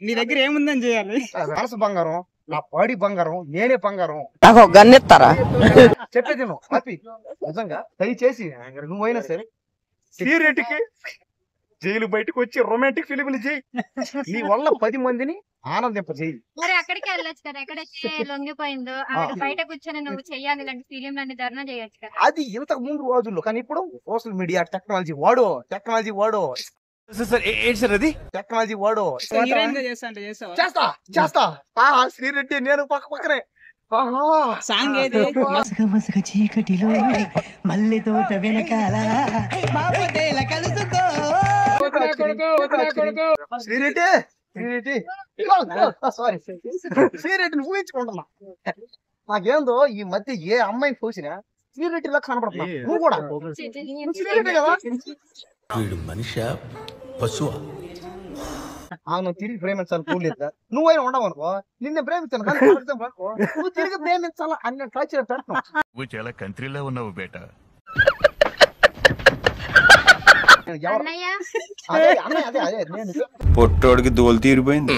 నీ దగ్గర ఏముందని చేయాలి? మనసు బంగారం, నా బాడీ బంగారం, నేనే బంగారం. నాకు గన్నెత్తారా? చెప్పేది హ్యాపీ నిజంగా దయచేసి నువ్వైనా సరే సీరియట్కి జైలు బయటకు వచ్చి రొమాంటిక్ ఫిలింలు చేయి. నీ వల్ల 10 మందిని ఆనందింపజేయి. మరి అక్కడికి వెళ్ళొచ్చు కదా, ఎక్కడైతే లొంగిపోయిందో అక్కడ బయట కూర్చొని నువ్వు చెయ్యాలి ఇలాంటి ఫిలింలన్నీ ధర్నా చేయొచ్చు కదా. అది ఇంతకు ముందు రోజుల్లో, కానీ ఇప్పుడు సోషల్ మీడియా టెక్నాలజీ వాడు టెక్నాలజీ వాడు హీరోయిన్ గా చేస్తా అంటే చేస్తావా? చేస్తా శ్రీరెడ్డి నేను పక్కనే సాంగ్ ఏది? మసక చీకటిలో మల్లె తోట వెనకాల శ్రీరెడ్డిని ఊహించుకుంటున్నా. నాకేందో ఈ మధ్య ఏ అమ్మాయిని చూసినా శ్రీరెడ్డిలా కనపడుతున్నా. నువ్వు కూడా శ్రీరెడ్డి కదా? మనిషి పశువా? నువ్వు తిరిగి ప్రేమించాలి కూలేదు. నువ్వైనా ఉండవనుకో, నిన్నే ప్రేమించాను కానీ నువ్వు తిరిగి ప్రేమించాలా అన్న టార్చర్ పెట్టను. నువ్వు చాలా కంట్రీలో ఉన్నావు బేట. అన్నయ్య అదే నేను పొట్టోడికి దోలు తీరిపోయింది.